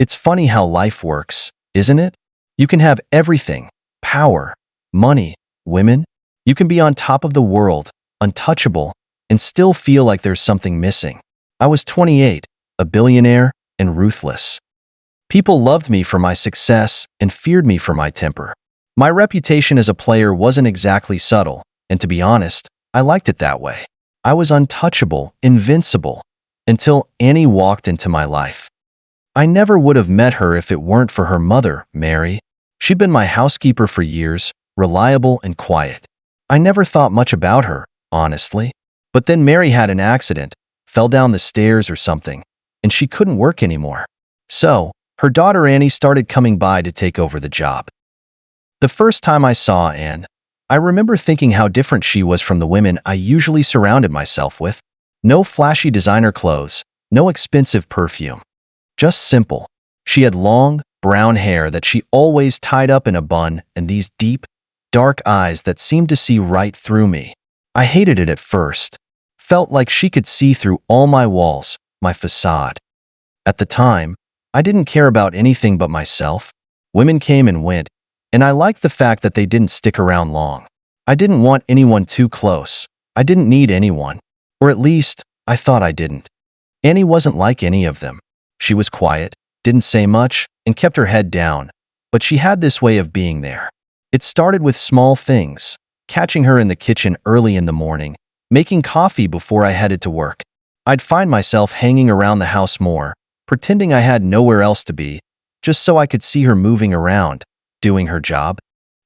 It's funny how life works, isn't it? You can have everything: power, money, women. You can be on top of the world, untouchable, and still feel like there's something missing. I was 28, a billionaire, and ruthless. People loved me for my success and feared me for my temper. My reputation as a player wasn't exactly subtle, and to be honest, I liked it that way. I was untouchable, invincible, until Annie walked into my life. I never would have met her if it weren't for her mother, Mary. She'd been my housekeeper for years, reliable and quiet. I never thought much about her, honestly. But then Mary had an accident, fell down the stairs or something, and she couldn't work anymore. So, her daughter Annie started coming by to take over the job. The first time I saw Anne, I remember thinking how different she was from the women I usually surrounded myself with. No flashy designer clothes, no expensive perfume. Just simple. She had long, brown hair that she always tied up in a bun and these deep, dark eyes that seemed to see right through me. I hated it at first. Felt like she could see through all my walls, my facade. At the time, I didn't care about anything but myself. Women came and went, and I liked the fact that they didn't stick around long. I didn't want anyone too close. I didn't need anyone. Or at least, I thought I didn't. Annie wasn't like any of them. She was quiet, didn't say much, and kept her head down. But she had this way of being there. It started with small things, catching her in the kitchen early in the morning, making coffee before I headed to work. I'd find myself hanging around the house more, pretending I had nowhere else to be, just so I could see her moving around, doing her job.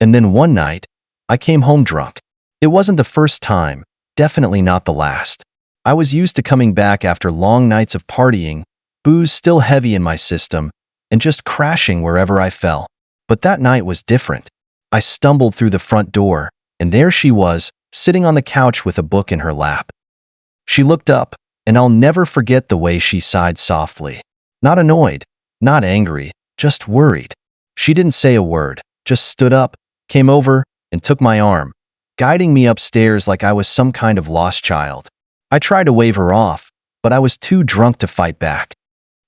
And then one night, I came home drunk. It wasn't the first time, definitely not the last. I was used to coming back after long nights of partying, booze still heavy in my system, and just crashing wherever I fell. But that night was different. I stumbled through the front door, and there she was, sitting on the couch with a book in her lap. She looked up, and I'll never forget the way she sighed softly. Not annoyed, not angry, just worried. She didn't say a word, just stood up, came over, and took my arm, guiding me upstairs like I was some kind of lost child. I tried to wave her off, but I was too drunk to fight back.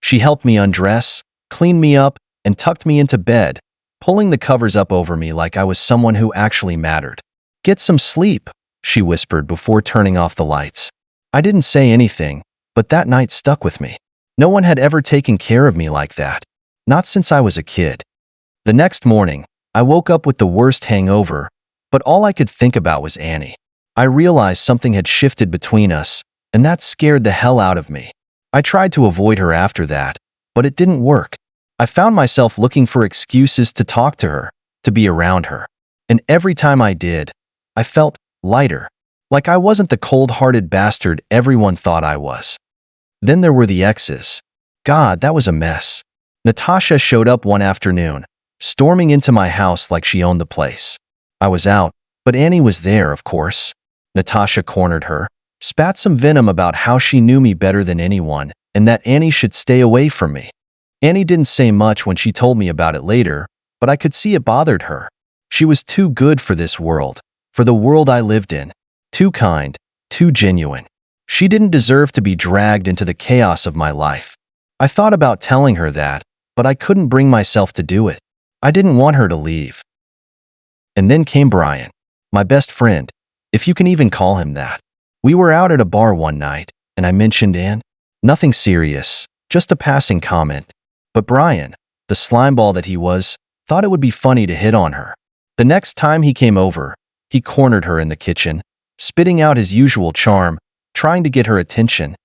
She helped me undress, cleaned me up, and tucked me into bed, pulling the covers up over me like I was someone who actually mattered. "Get some sleep," she whispered before turning off the lights. I didn't say anything, but that night stuck with me. No one had ever taken care of me like that. Not since I was a kid. The next morning, I woke up with the worst hangover, but all I could think about was Annie. I realized something had shifted between us, and that scared the hell out of me. I tried to avoid her after that, but it didn't work. I found myself looking for excuses to talk to her, to be around her. And every time I did, I felt lighter, like I wasn't the cold-hearted bastard everyone thought I was. Then there were the exes. God, that was a mess. Natasha showed up one afternoon, storming into my house like she owned the place. I was out, but Annie was there, of course. Natasha cornered her, spat some venom about how she knew me better than anyone and that Annie should stay away from me. Annie didn't say much when she told me about it later, but I could see it bothered her. She was too good for this world, for the world I lived in. Too kind, too genuine. She didn't deserve to be dragged into the chaos of my life. I thought about telling her that, but I couldn't bring myself to do it. I didn't want her to leave. And then came Brian, my best friend, if you can even call him that. We were out at a bar one night, and I mentioned Anne. Nothing serious, just a passing comment. But Brian, the slimeball that he was, thought it would be funny to hit on her. The next time he came over, he cornered her in the kitchen, spitting out his usual charm, trying to get her attention.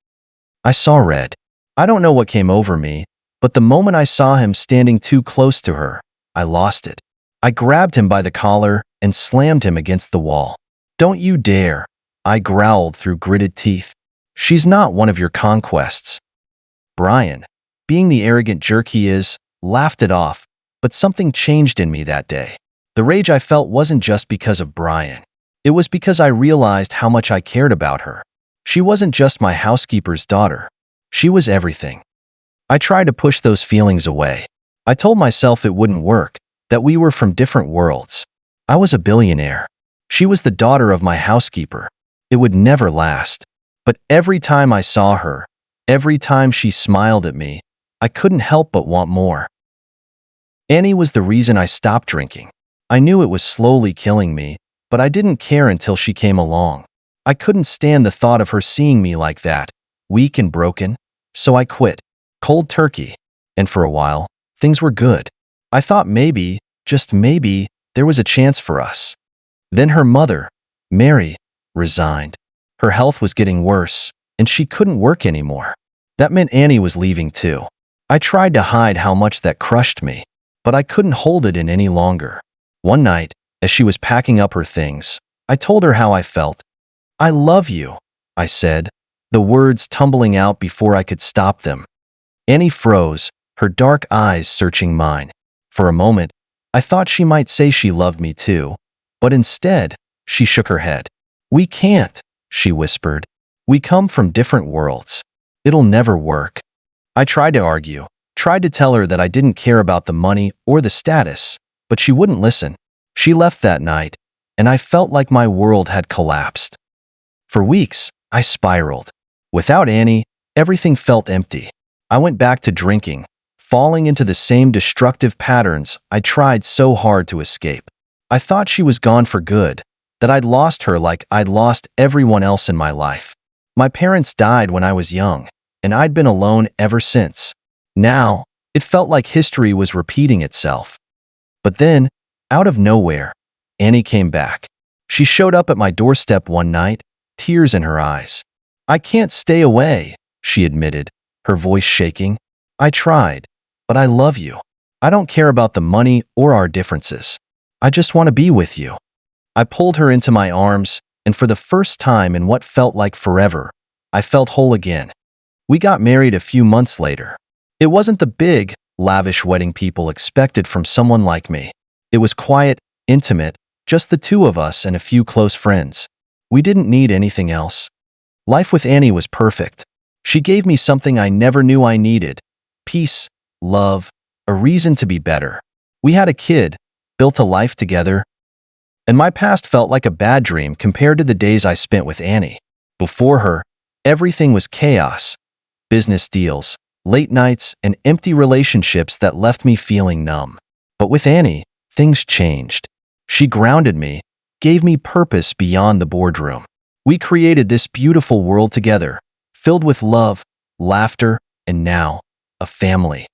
I saw red. I don't know what came over me, but the moment I saw him standing too close to her, I lost it. I grabbed him by the collar and slammed him against the wall. "Don't you dare," I growled through gritted teeth. "She's not one of your conquests." Brian, being the arrogant jerk he is, laughed it off, but something changed in me that day. The rage I felt wasn't just because of Brian. It was because I realized how much I cared about her. She wasn't just my housekeeper's daughter. She was everything. I tried to push those feelings away. I told myself it wouldn't work, that we were from different worlds. I was a billionaire. She was the daughter of my housekeeper. It would never last. But every time I saw her, every time she smiled at me, I couldn't help but want more. Annie was the reason I stopped drinking. I knew it was slowly killing me, but I didn't care until she came along. I couldn't stand the thought of her seeing me like that, weak and broken, so I quit, cold turkey. And for a while, things were good. I thought maybe, just maybe, there was a chance for us. Then her mother, Mary, resigned. Her health was getting worse, and she couldn't work anymore. That meant Annie was leaving too. I tried to hide how much that crushed me, but I couldn't hold it in any longer. One night, as she was packing up her things, I told her how I felt. "I love you," I said, the words tumbling out before I could stop them. Annie froze, her dark eyes searching mine. For a moment, I thought she might say she loved me too, but instead, she shook her head. "We can't," she whispered. "We come from different worlds. It'll never work." I tried to argue, tried to tell her that I didn't care about the money or the status, but she wouldn't listen. She left that night, and I felt like my world had collapsed. For weeks, I spiraled. Without Annie, everything felt empty. I went back to drinking, falling into the same destructive patterns I tried so hard to escape. I thought she was gone for good, that I'd lost her like I'd lost everyone else in my life. My parents died when I was young, and I'd been alone ever since. Now, it felt like history was repeating itself. But then, out of nowhere, Annie came back. She showed up at my doorstep one night, tears in her eyes. "I can't stay away," she admitted, her voice shaking. "I tried, but I love you. I don't care about the money or our differences. I just want to be with you." I pulled her into my arms, and for the first time in what felt like forever, I felt whole again. We got married a few months later. It wasn't the big, lavish wedding people expected from someone like me. It was quiet, intimate, just the two of us and a few close friends. We didn't need anything else. Life with Annie was perfect. She gave me something I never knew I needed: peace, love, a reason to be better. We had a kid, built a life together, and my past felt like a bad dream compared to the days I spent with Annie. Before her, everything was chaos: business deals, late nights, and empty relationships that left me feeling numb. But with Annie, things changed. She grounded me, gave me purpose beyond the boardroom. We created this beautiful world together, filled with love, laughter, and now, a family.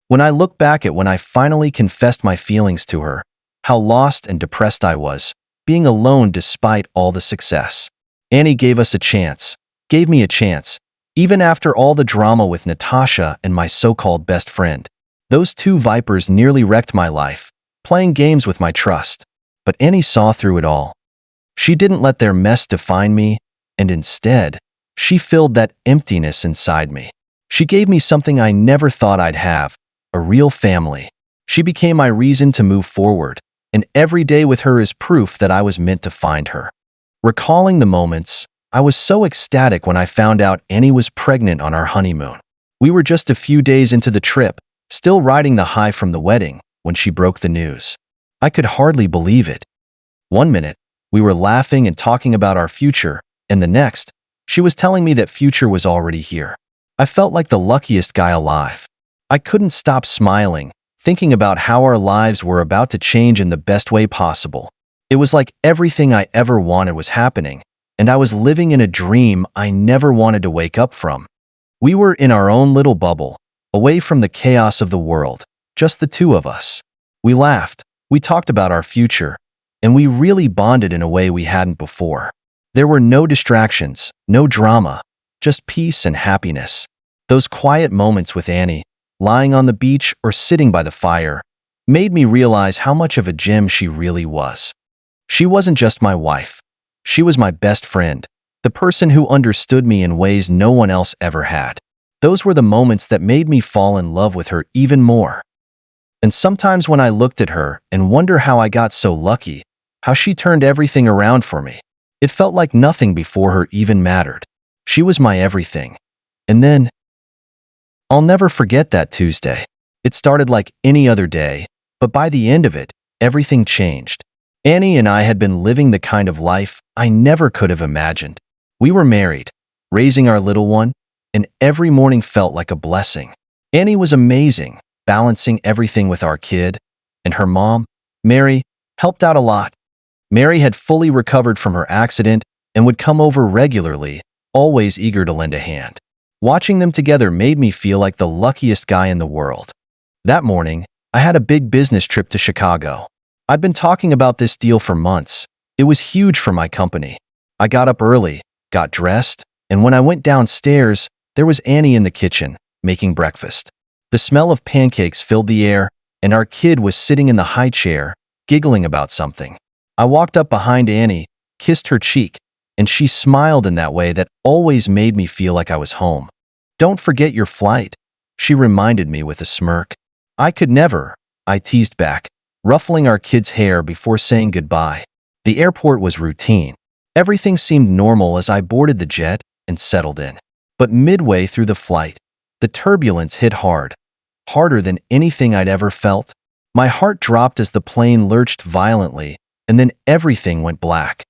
When I look back at when I finally confessed my feelings to her, how lost and depressed I was, being alone despite all the success. Annie gave us a chance, gave me a chance, even after all the drama with Natasha and my so-called best friend. Those two vipers nearly wrecked my life, playing games with my trust. But Annie saw through it all. She didn't let their mess define me, and instead, she filled that emptiness inside me. She gave me something I never thought I'd have: a real family. She became my reason to move forward, and every day with her is proof that I was meant to find her. Recalling the moments, I was so ecstatic when I found out Annie was pregnant on our honeymoon. We were just a few days into the trip, still riding the high from the wedding, when she broke the news. I could hardly believe it. One minute, we were laughing and talking about our future, and the next, she was telling me that future was already here. I felt like the luckiest guy alive. I couldn't stop smiling, thinking about how our lives were about to change in the best way possible. It was like everything I ever wanted was happening, and I was living in a dream I never wanted to wake up from. We were in our own little bubble, away from the chaos of the world, just the two of us. We laughed, we talked about our future, and we really bonded in a way we hadn't before. There were no distractions, no drama, just peace and happiness. Those quiet moments with Annie, lying on the beach or sitting by the fire, made me realize how much of a gem she really was. She wasn't just my wife. She was my best friend, the person who understood me in ways no one else ever had. Those were the moments that made me fall in love with her even more. And sometimes when I looked at her and wonder how I got so lucky, how she turned everything around for me, it felt like nothing before her even mattered. She was my everything. And then, I'll never forget that Tuesday. It started like any other day, but by the end of it, everything changed. Annie and I had been living the kind of life I never could have imagined. We were married, raising our little one, and every morning felt like a blessing. Annie was amazing, balancing everything with our kid, and her mom, Mary, helped out a lot. Mary had fully recovered from her accident and would come over regularly, always eager to lend a hand. Watching them together made me feel like the luckiest guy in the world. That morning, I had a big business trip to Chicago. I'd been talking about this deal for months. It was huge for my company. I got up early, got dressed, and when I went downstairs, there was Annie in the kitchen, making breakfast. The smell of pancakes filled the air, and our kid was sitting in the high chair, giggling about something. I walked up behind Annie, kissed her cheek, and she smiled in that way that always made me feel like I was home. "Don't forget your flight," she reminded me with a smirk. "I could never," I teased back, ruffling our kid's hair before saying goodbye. The airport was routine. Everything seemed normal as I boarded the jet and settled in. But midway through the flight, the turbulence hit hard, harder than anything I'd ever felt. My heart dropped as the plane lurched violently, and then everything went black.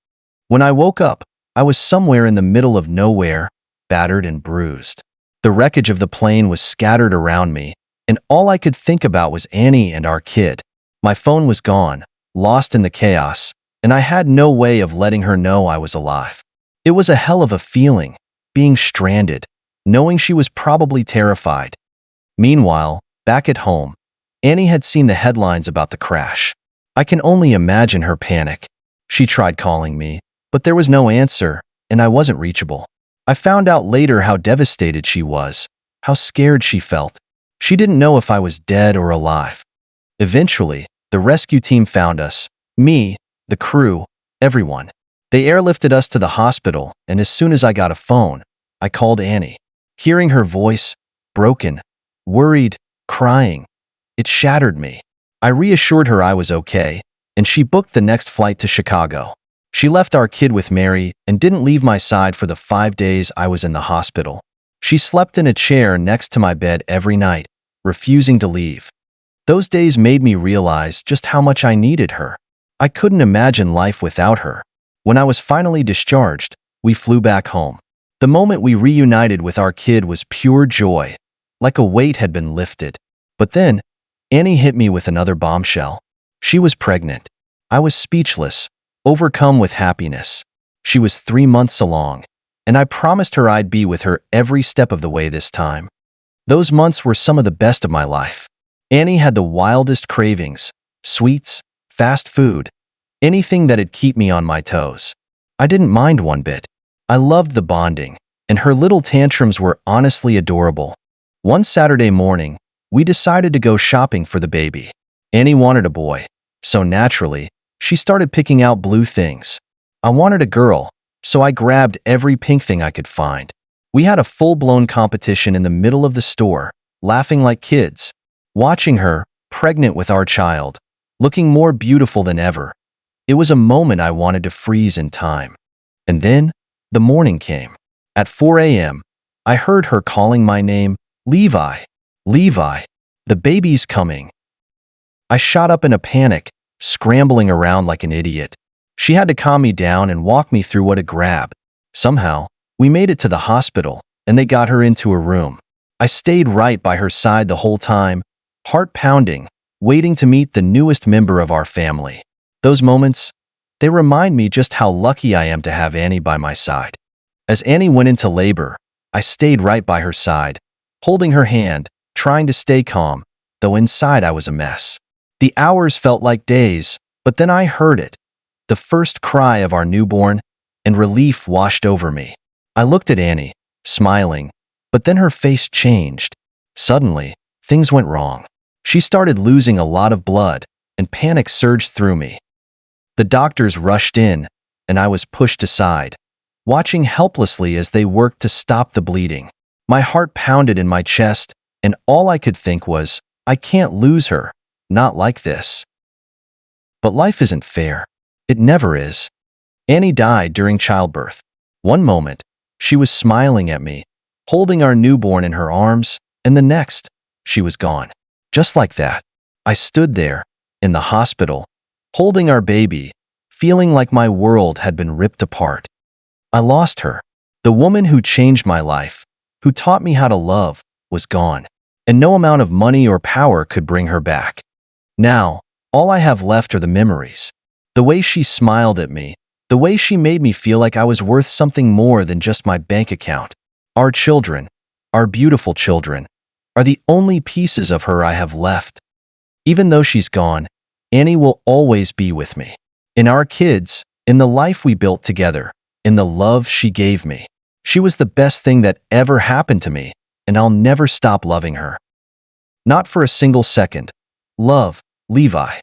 When I woke up, I was somewhere in the middle of nowhere, battered and bruised. The wreckage of the plane was scattered around me, and all I could think about was Annie and our kid. My phone was gone, lost in the chaos, and I had no way of letting her know I was alive. It was a hell of a feeling, being stranded, knowing she was probably terrified. Meanwhile, back at home, Annie had seen the headlines about the crash. I can only imagine her panic. She tried calling me, but there was no answer, and I wasn't reachable. I found out later how devastated she was, how scared she felt. She didn't know if I was dead or alive. Eventually, the rescue team found us, me, the crew, everyone. They airlifted us to the hospital, and as soon as I got a phone, I called Annie. Hearing her voice, broken, worried, crying, it shattered me. I reassured her I was okay, and she booked the next flight to Chicago. She left our kid with Mary and didn't leave my side for the 5 days I was in the hospital. She slept in a chair next to my bed every night, refusing to leave. Those days made me realize just how much I needed her. I couldn't imagine life without her. When I was finally discharged, we flew back home. The moment we reunited with our kid was pure joy, like a weight had been lifted. But then, Annie hit me with another bombshell. She was pregnant. I was speechless, overcome with happiness. She was 3 months along, and I promised her I'd be with her every step of the way this time. Those months were some of the best of my life. Annie had the wildest cravings, sweets, fast food, anything that'd keep me on my toes. I didn't mind one bit. I loved the bonding, and her little tantrums were honestly adorable. One Saturday morning, we decided to go shopping for the baby. Annie wanted a boy, so naturally, she started picking out blue things. I wanted a girl, so I grabbed every pink thing I could find. We had a full-blown competition in the middle of the store, laughing like kids. Watching her, pregnant with our child, looking more beautiful than ever. It was a moment I wanted to freeze in time. And then, the morning came. At 4 a.m., I heard her calling my name, Levi. Levi, the baby's coming. I shot up in a panic, scrambling around like an idiot. She had to calm me down and walk me through what a grab. Somehow, we made it to the hospital, and they got her into a room. I stayed right by her side the whole time, heart pounding, waiting to meet the newest member of our family. Those moments, they remind me just how lucky I am to have Annie by my side. As Annie went into labor, I stayed right by her side, holding her hand, trying to stay calm, though inside I was a mess. The hours felt like days, but then I heard it, the first cry of our newborn, and relief washed over me. I looked at Annie, smiling, but then her face changed. Suddenly, things went wrong. She started losing a lot of blood, and panic surged through me. The doctors rushed in, and I was pushed aside, watching helplessly as they worked to stop the bleeding. My heart pounded in my chest, and all I could think was, I can't lose her, not like this. But life isn't fair. It never is. Annie died during childbirth. One moment, she was smiling at me, holding our newborn in her arms, and the next, she was gone. Just like that, I stood there, in the hospital, holding our baby, feeling like my world had been ripped apart. I lost her. The woman who changed my life, who taught me how to love, was gone. and no amount of money or power could bring her back. Now, all I have left are the memories. The way she smiled at me, the way she made me feel like I was worth something more than just my bank account. Our children, our beautiful children, are the only pieces of her I have left. Even though she's gone, Annie will always be with me. In our kids, in the life we built together, in the love she gave me. She was the best thing that ever happened to me, and I'll never stop loving her. Not for a single second. Love, Levi.